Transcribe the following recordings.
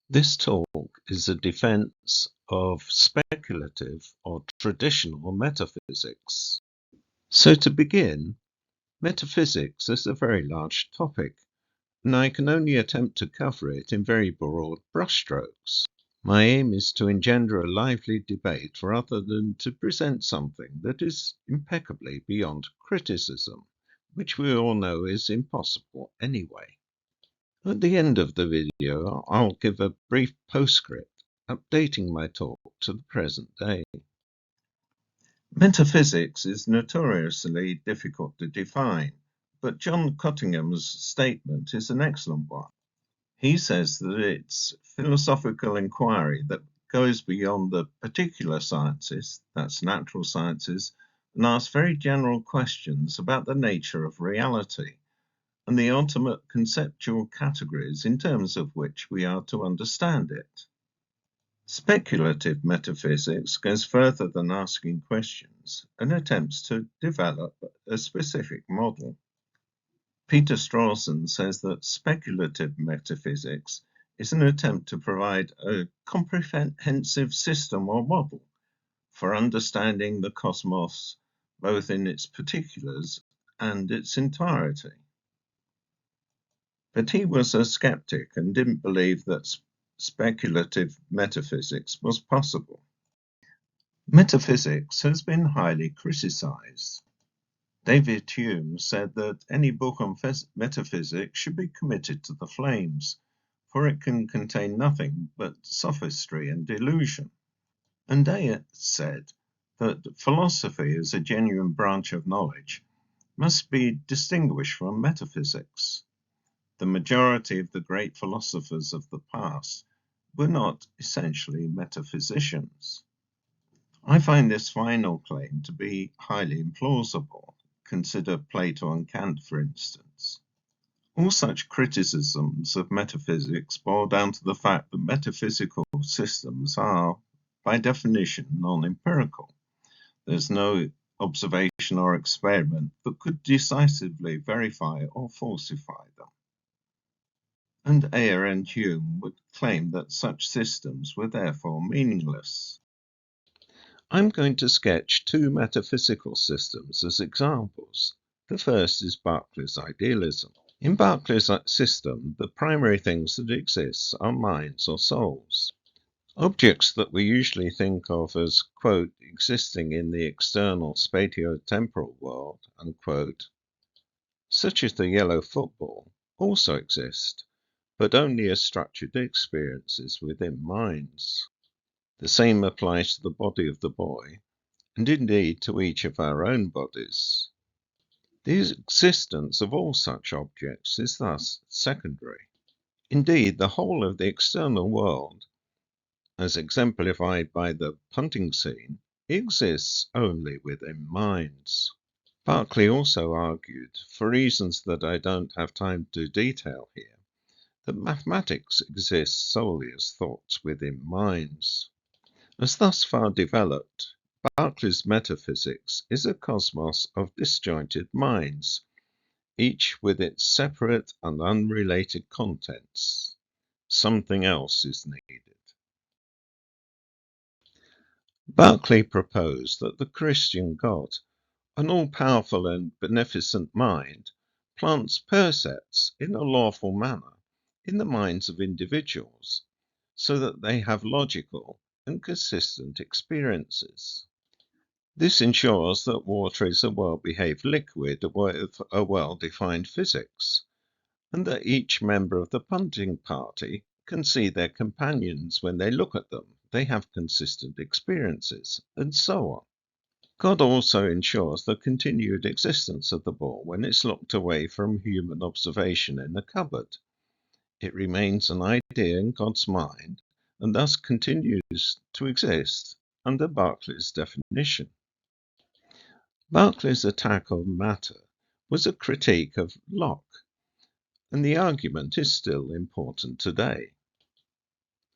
This talk is a defense of speculative or traditional metaphysics. So to begin, metaphysics is a very large topic, and I can only attempt to cover it in very broad brushstrokes. My aim is to engender a lively debate rather than to present something that is impeccably beyond criticism, which we all know is impossible anyway. At the end of the video, I'll give a brief postscript updating my talk to the present day. Metaphysics is notoriously difficult to define, but John Cottingham's statement is an excellent one. He says that it's philosophical inquiry that goes beyond the particular sciences, that's natural sciences, and asks very general questions about the nature of reality and the ultimate conceptual categories in terms of which we are to understand it. Speculative metaphysics goes further than asking questions and attempts to develop a specific model. Peter Strawson says that speculative metaphysics is an attempt to provide a comprehensive system or model for understanding the cosmos, both in its particulars and its entirety. But he was a skeptic and didn't believe that speculative metaphysics was possible. Metaphysics has been highly criticized. David Hume said that any book on metaphysics should be committed to the flames, for it can contain nothing but sophistry and delusion. And Ayer said that philosophy as a genuine branch of knowledge must be distinguished from metaphysics. The majority of the great philosophers of the past were not essentially metaphysicians. I find this final claim to be highly implausible. Consider Plato and Kant, for instance. All such criticisms of metaphysics boil down to the fact that metaphysical systems are, by definition, non-empirical. There's no observation or experiment that could decisively verify or falsify them. And Ayer and Hume would claim that such systems were therefore meaningless. I'm going to sketch two metaphysical systems as examples. The first is Berkeley's idealism. In Berkeley's system, the primary things that exist are minds or souls. Objects that we usually think of as, quote, existing in the external spatio-temporal world, unquote, such as the yellow football, also exist, but only as structured experiences within minds. The same applies to the body of the boy, and indeed to each of our own bodies. The existence of all such objects is thus secondary. Indeed, the whole of the external world, as exemplified by the punting scene, exists only within minds. Berkeley also argued, for reasons that I don't have time to detail here, that mathematics exists solely as thoughts within minds. As thus far developed, Berkeley's metaphysics is a cosmos of disjointed minds, each with its separate and unrelated contents. Something else is needed. Berkeley proposed that the Christian God, an all-powerful and beneficent mind, plants percepts in a lawful manner in the minds of individuals, so that they have logical and consistent experiences. This ensures that water is a well-behaved liquid with a well-defined physics, and that each member of the punting party can see their companions when they look at them, they have consistent experiences, and so on. God also ensures the continued existence of the ball when it's locked away from human observation in a cupboard. It remains an idea in God's mind, and thus continues to exist under Berkeley's definition. Berkeley's attack on matter was a critique of Locke, and the argument is still important today.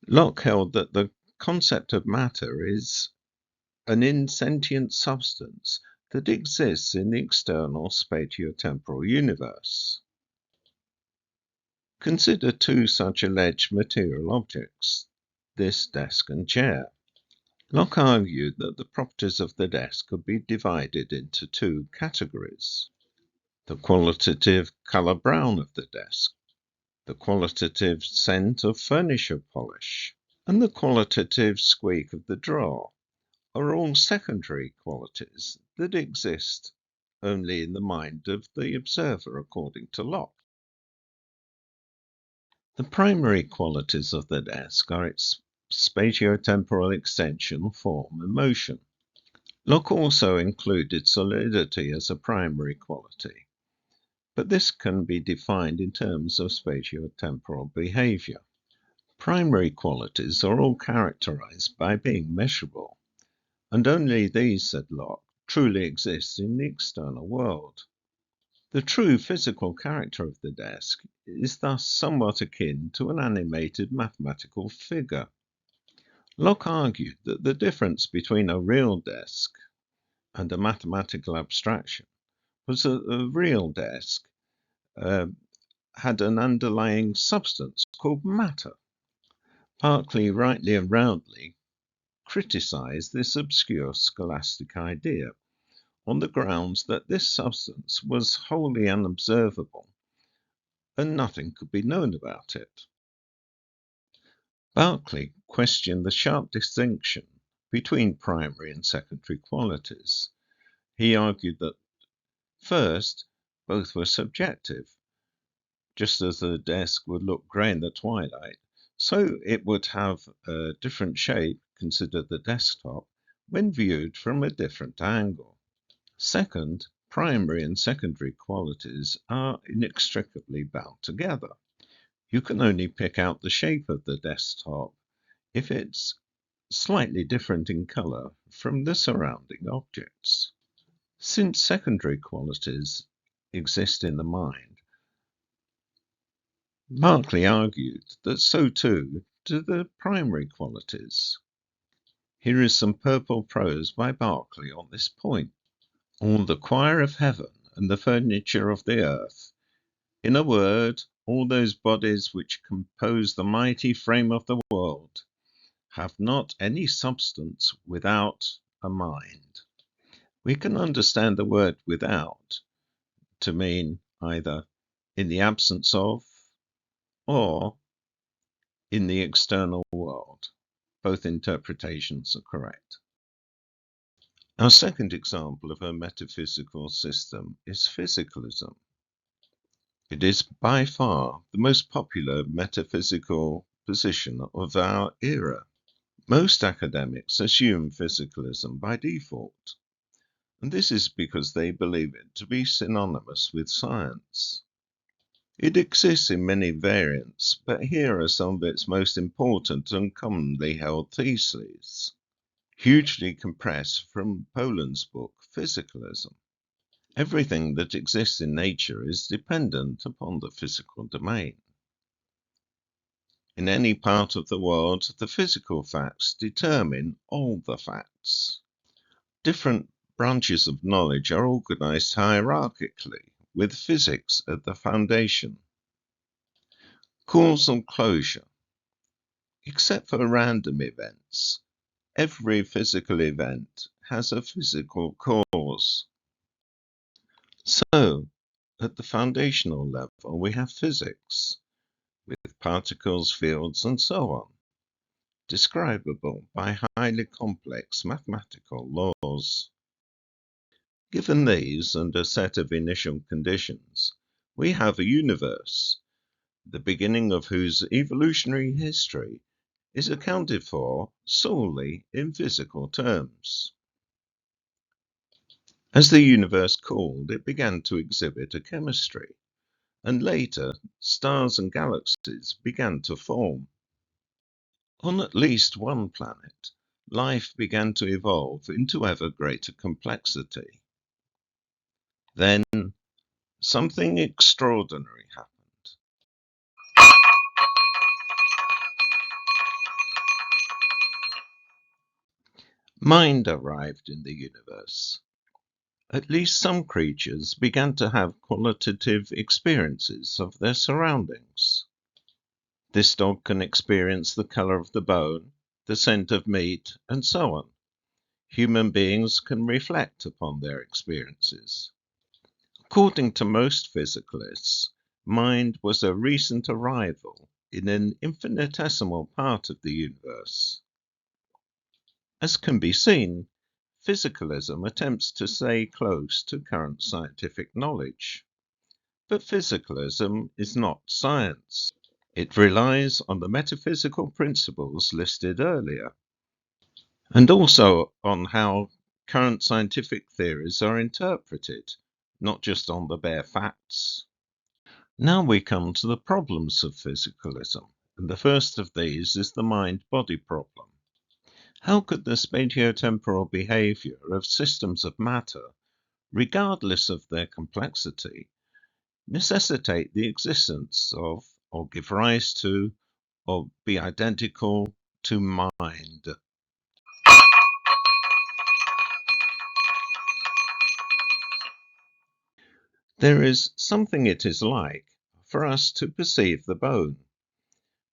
Locke held that the concept of matter is an insentient substance that exists in the external spatio-temporal universe. Consider two such alleged material objects, this desk and chair. Locke argued that the properties of the desk could be divided into two categories: the qualitative colour brown of the desk, the qualitative scent of furniture polish, and the qualitative squeak of the drawer are all secondary qualities that exist only in the mind of the observer, according to Locke. The primary qualities of the desk are its spatiotemporal extension, form, and motion. Locke also included solidity as a primary quality, but this can be defined in terms of spatiotemporal behavior. Primary qualities are all characterized by being measurable, and only these, said Locke, truly exist in the external world. The true physical character of the desk is thus somewhat akin to an animated mathematical figure. Locke argued that the difference between a real desk and a mathematical abstraction was that the real desk had an underlying substance called matter. Berkeley, rightly and roundly, criticized this obscure scholastic idea on the grounds that this substance was wholly unobservable and nothing could be known about it. Berkeley questioned the sharp distinction between primary and secondary qualities. He argued that, first, both were subjective. Just as the desk would look grey in the twilight, so it would have a different shape, consider the desktop, when viewed from a different angle. Second, primary and secondary qualities are inextricably bound together. You can only pick out the shape of the desktop if it's slightly different in colour from the surrounding objects. Since secondary qualities exist in the mind, Berkeley argued that so too do the primary qualities. Here is some purple prose by Berkeley on this point. All the choir of heaven and the furniture of the earth, in a word, all those bodies which compose the mighty frame of the world, have not any substance without a mind. We can understand the word without to mean either in the absence of or in the external world. Both interpretations are correct. Our second example of a metaphysical system is physicalism. It is by far the most popular metaphysical position of our era. Most academics assume physicalism by default, and this is because they believe it to be synonymous with science. It exists in many variants, but here are some of its most important and commonly held theses, hugely compressed from Poland's book Physicalism. Everything that exists in nature is dependent upon the physical domain. In any part of the world, the physical facts determine all the facts. Different branches of knowledge are organized hierarchically, with physics at the foundation. Causal closure. Except for random events, every physical event has a physical cause. So, at the foundational level, we have physics, with particles, fields, and so on, describable by highly complex mathematical laws. Given these and a set of initial conditions, we have a universe, the beginning of whose evolutionary history is accounted for solely in physical terms. As the universe cooled, it began to exhibit a chemistry, and later stars and galaxies began to form. On at least one planet, life began to evolve into ever greater complexity. Then something extraordinary happened. Mind arrived in the universe. At least some creatures began to have qualitative experiences of their surroundings. This dog can experience the color of the bone, the scent of meat, and so on. Human beings can reflect upon their experiences. According to most physicalists, mind was a recent arrival in an infinitesimal part of the universe. As can be seen, physicalism attempts to stay close to current scientific knowledge. But physicalism is not science. It relies on the metaphysical principles listed earlier, and also on how current scientific theories are interpreted, not just on the bare facts. Now we come to the problems of physicalism, and the first of these is the mind-body problem. How could the spatiotemporal behavior of systems of matter, regardless of their complexity, necessitate the existence of, or give rise to, or be identical to mind? There is something it is like for us to perceive the bone.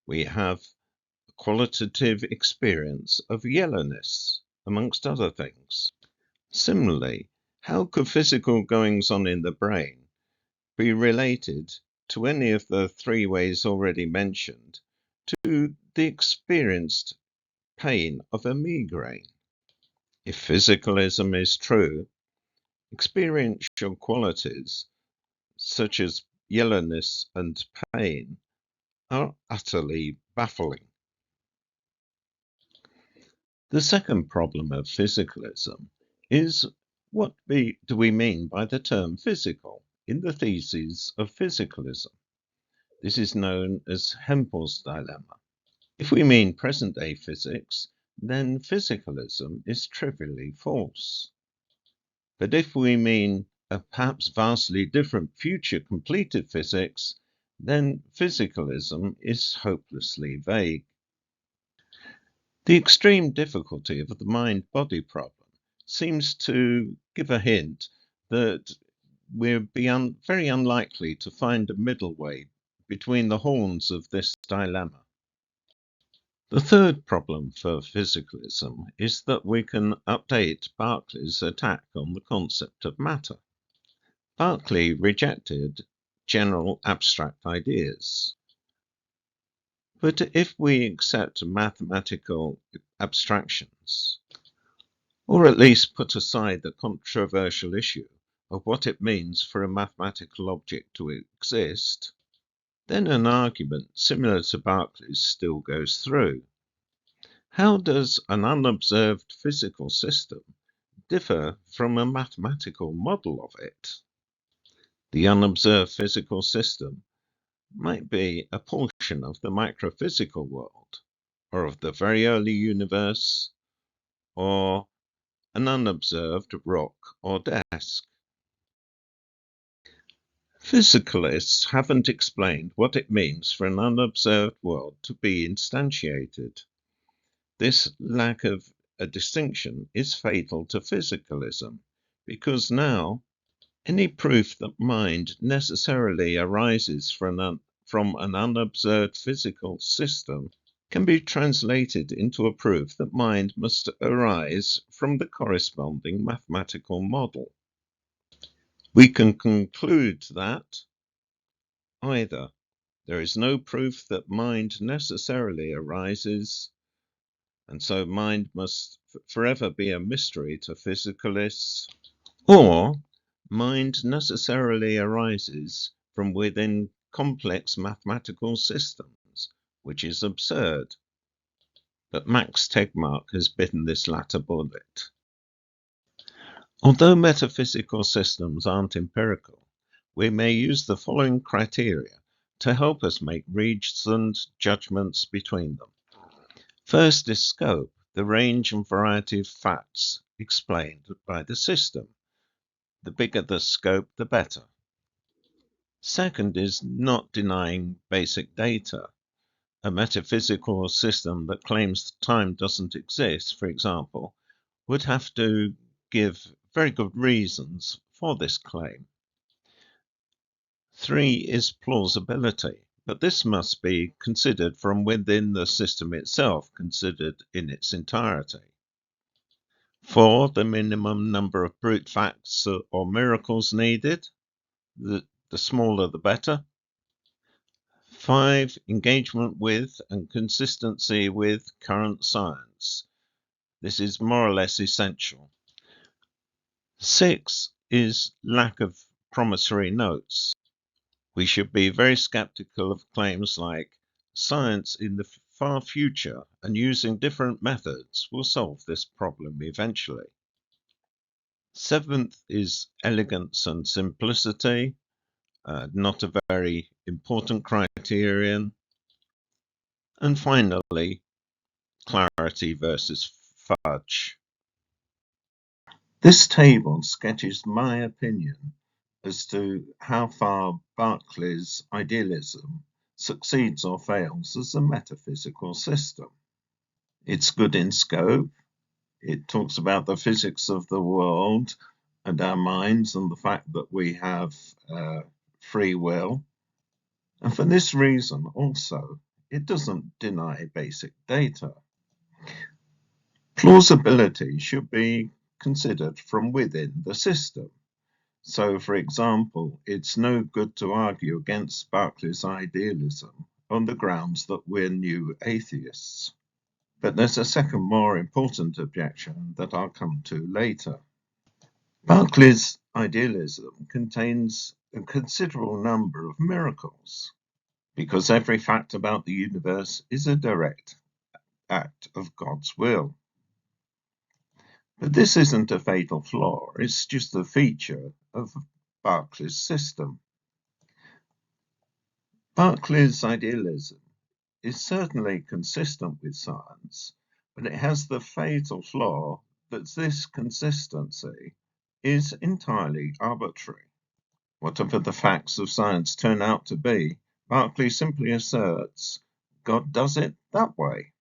We have a qualitative experience of yellowness, amongst other things. Similarly, how could physical goings on in the brain be related to any of the three ways already mentioned to the experienced pain of a migraine? If physicalism is true, experiential qualities such as yellowness and pain are utterly baffling. The second problem of physicalism is what do we mean by the term physical in the theses of physicalism? This is known as Hempel's dilemma. If we mean present-day physics, then physicalism is trivially false. But if we mean a perhaps vastly different future completed physics, then physicalism is hopelessly vague. The extreme difficulty of the mind-body problem seems to give a hint that we'll be very unlikely to find a middle way between the horns of this dilemma. The third problem for physicalism is that we can update Berkeley's attack on the concept of matter. Berkeley rejected general abstract ideas. But if we accept mathematical abstractions, or at least put aside the controversial issue of what it means for a mathematical object to exist, then an argument similar to Berkeley's still goes through. How does an unobserved physical system differ from a mathematical model of it? The unobserved physical system might be a portion of the microphysical world, or of the very early universe, or an unobserved rock or desk. Physicalists haven't explained what it means for an unobserved world to be instantiated. This lack of a distinction is fatal to physicalism, because now any proof that mind necessarily arises from an unobserved physical system can be translated into a proof that mind must arise from the corresponding mathematical model. We can conclude that either there is no proof that mind necessarily arises, and so mind must forever be a mystery to physicalists, or mind necessarily arises from within complex mathematical systems, which is absurd. But Max Tegmark has bitten this latter bullet. Although metaphysical systems aren't empirical, we may use the following criteria to help us make reasoned judgments between them. First is scope, the range and variety of facts explained by the system. The bigger the scope, the better. Second is not denying basic data. A metaphysical system that claims time doesn't exist, for example, would have to give very good reasons for this claim. Three is plausibility. but this must be considered from within the system itself, considered in its entirety. 4. The minimum number of brute facts or miracles needed. The smaller the better. 5. Engagement with and consistency with current science. This is more or less essential. 6 is lack of promissory notes. We should be very skeptical of claims like science in the far future and using different methods will solve this problem eventually. 7th is elegance and simplicity, not a very important criterion. And finally, clarity versus fudge. This table sketches my opinion as to how far Berkeley's idealism succeeds or fails as a metaphysical system. It's good in scope. It talks about the physics of the world and our minds and the fact that we have free will. And for this reason also, it doesn't deny basic data. Plausibility should be considered from within the system. So, for example, it's no good to argue against Berkeley's idealism on the grounds that we're new atheists. But there's a second, more important objection that I'll come to later. Berkeley's idealism contains a considerable number of miracles, because every fact about the universe is a direct act of God's will. But this isn't a fatal flaw, it's just a feature of Berkeley's system. Berkeley's idealism is certainly consistent with science, but it has the fatal flaw that this consistency is entirely arbitrary. Whatever the facts of science turn out to be, Berkeley simply asserts God does it that way.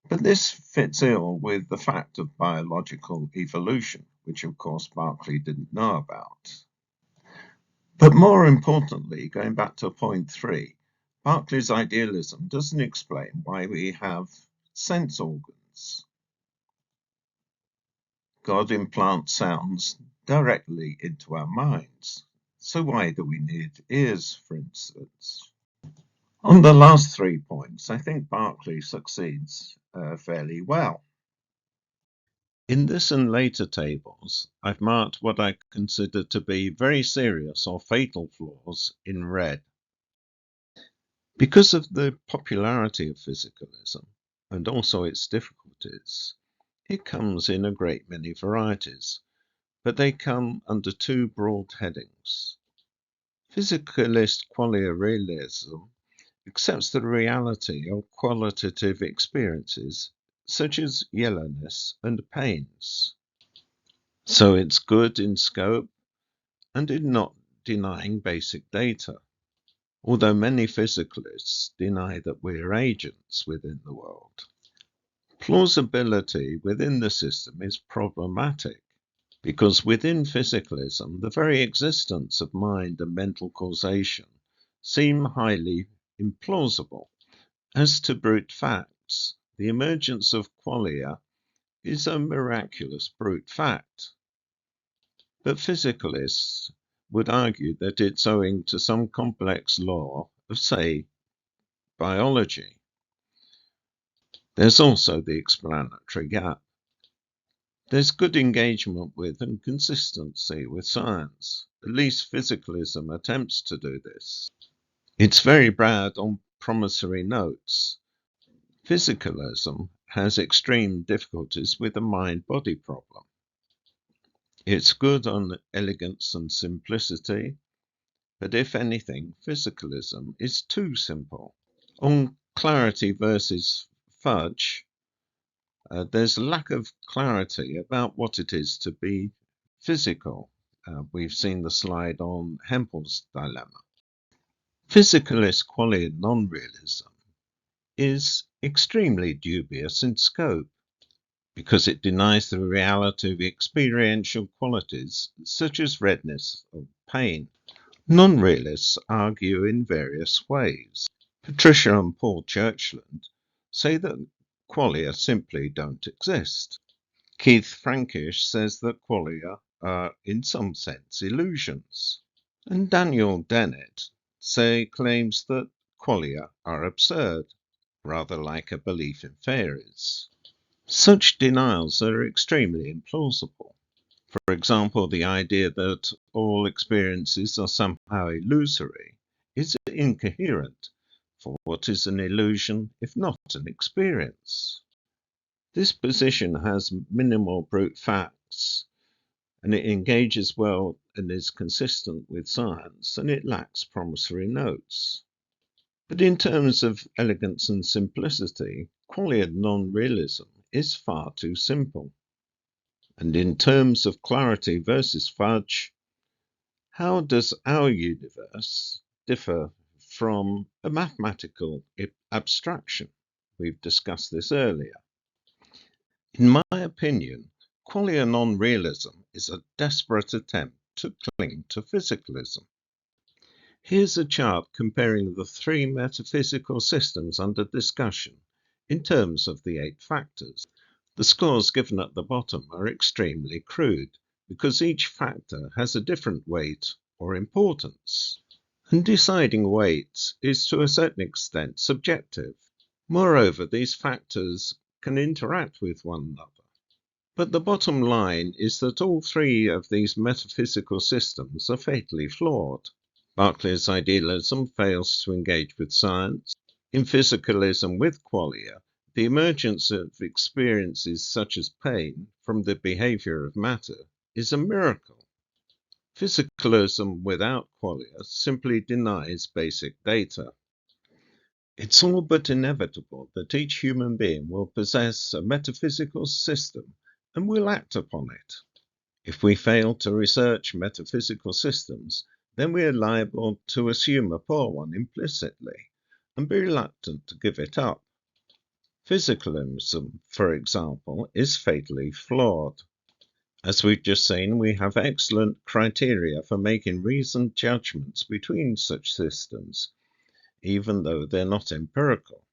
But this fits ill with the fact of biological evolution, which of course Berkeley didn't know about. But more importantly, going back to point 3, Berkeley's idealism doesn't explain why we have sense organs. God implants sounds directly into our minds. So why do we need ears, for instance? On the last 3 points, I think Berkeley succeeds fairly well. In this and later tables, I've marked what I consider to be very serious or fatal flaws in red. Because of the popularity of physicalism, and also its difficulties, it comes in a great many varieties, but they come under 2 broad headings. Physicalist qualia realism accepts the reality of qualitative experiences such as yellowness and pains. So it's good in scope and in not denying basic data, although many physicalists deny that we're agents within the world. Plausibility within the system is problematic because within physicalism, the very existence of mind and mental causation seem highly implausible. As to brute facts, the emergence of qualia is a miraculous brute fact. But physicalists would argue that it's owing to some complex law of, say, biology. There's also the explanatory gap. There's good engagement with and consistency with science. At least physicalism attempts to do this. It's very bad on promissory notes. Physicalism has extreme difficulties with the mind-body problem. It's good on elegance and simplicity, but if anything, physicalism is too simple. On clarity versus fudge, there's a lack of clarity about what it is to be physical. We've seen the slide on Hempel's dilemma. Physicalist qualia non-realism is extremely dubious in scope because it denies the reality of experiential qualities such as redness or pain. Non-realists argue in various ways. Patricia and Paul Churchland say that qualia simply don't exist. Keith Frankish says that qualia are, in some sense, illusions. And Daniel Dennett claims that qualia are absurd, rather like a belief in fairies. Such denials are extremely implausible. For example, the idea that all experiences are somehow illusory is incoherent, for what is an illusion if not an experience? This position has minimal brute facts, and it engages well and is consistent with science, and it lacks promissory notes. But in terms of elegance and simplicity, qualia non-realism is far too simple. And in terms of clarity versus fudge, how does our universe differ from a mathematical abstraction? We've discussed this earlier. In my opinion, qualia non-realism is a desperate attempt to cling to physicalism. Here's a chart comparing the three metaphysical systems under discussion in terms of the 8 factors. The scores given at the bottom are extremely crude because each factor has a different weight or importance. And deciding weights is to a certain extent subjective. Moreover, these factors can interact with one another. But the bottom line is that all 3 of these metaphysical systems are fatally flawed. Berkeley's idealism fails to engage with science. In physicalism with qualia, the emergence of experiences such as pain from the behavior of matter is a miracle. Physicalism without qualia simply denies basic data. It's all but inevitable that each human being will possess a metaphysical system and will act upon it. If we fail to research metaphysical systems, then we are liable to assume a poor one implicitly and be reluctant to give it up. Physicalism, for example, is fatally flawed. As we've just seen, we have excellent criteria for making reasoned judgments between such systems, even though they're not empirical.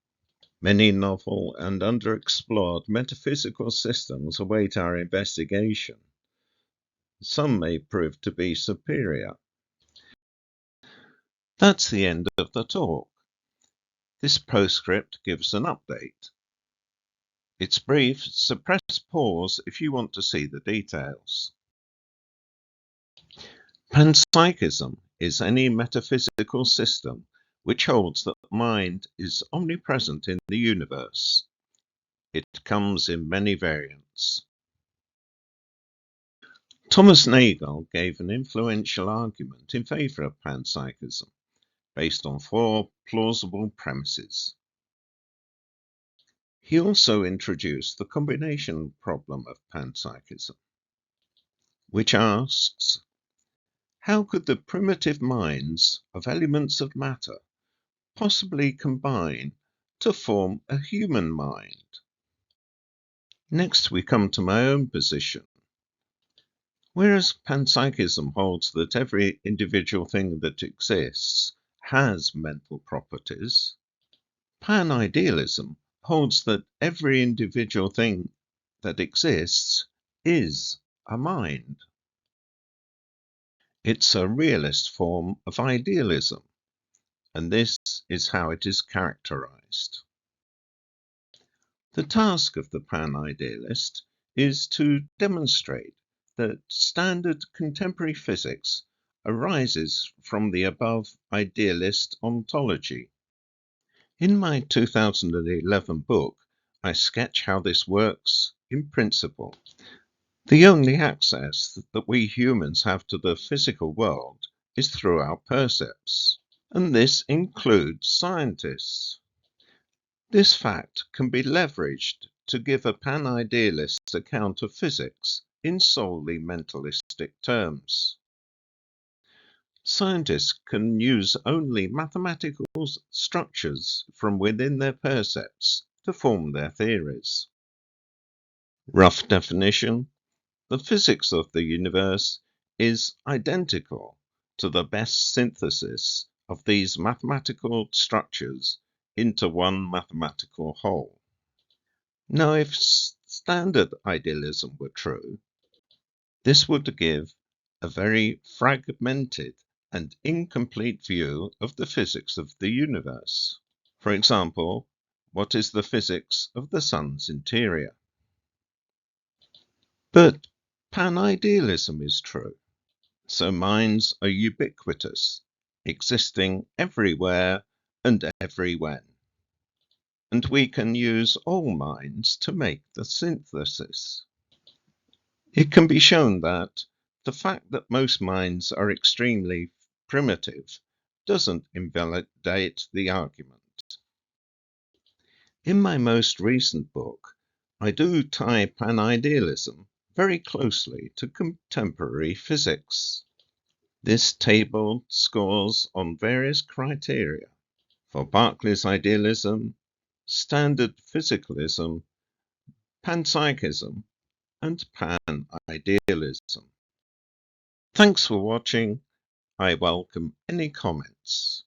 Many novel and underexplored metaphysical systems await our investigation. Some may prove to be superior. That's the end of the talk. This postscript gives an update. It's brief, so press pause if you want to see the details. Panpsychism is any metaphysical system which holds that mind is omnipresent in the universe. It comes in many variants. Thomas Nagel gave an influential argument in favor of panpsychism, based on 4 plausible premises. He also introduced the combination problem of panpsychism, which asks, how could the primitive minds of elements of matter possibly combine to form a human mind? Next, we come to my own position. Whereas panpsychism holds that every individual thing that exists has mental properties, Pan-idealism holds that every individual thing that exists is a mind. It's a realist form of idealism, and this is how it is characterized. The task of the Pan-idealist is to demonstrate that standard contemporary physics arises from the above idealist ontology. In my 2011 book, I sketch how this works in principle. The only access that we humans have to the physical world is through our percepts, and this includes scientists. This fact can be leveraged to give a pan-idealist's account of physics in solely mentalistic terms. Scientists can use only mathematical structures from within their percepts to form their theories. Rough definition: the physics of the universe is identical to the best synthesis of these mathematical structures into one mathematical whole. Now, if standard idealism were true, this would give a very fragmented and incomplete view of the physics of the universe. For example, what is the physics of the sun's interior? But Pan-idealism is true, so minds are ubiquitous, existing everywhere and everywhen. And we can use all minds to make the synthesis. It can be shown that the fact that most minds are extremely primitive doesn't invalidate the argument. In my most recent book, I do tie Pan-idealism very closely to contemporary physics. This table scores on various criteria for Berkeley's idealism, standard physicalism, Panpsychism, and Pan-idealism. Thanks for watching. I welcome any comments.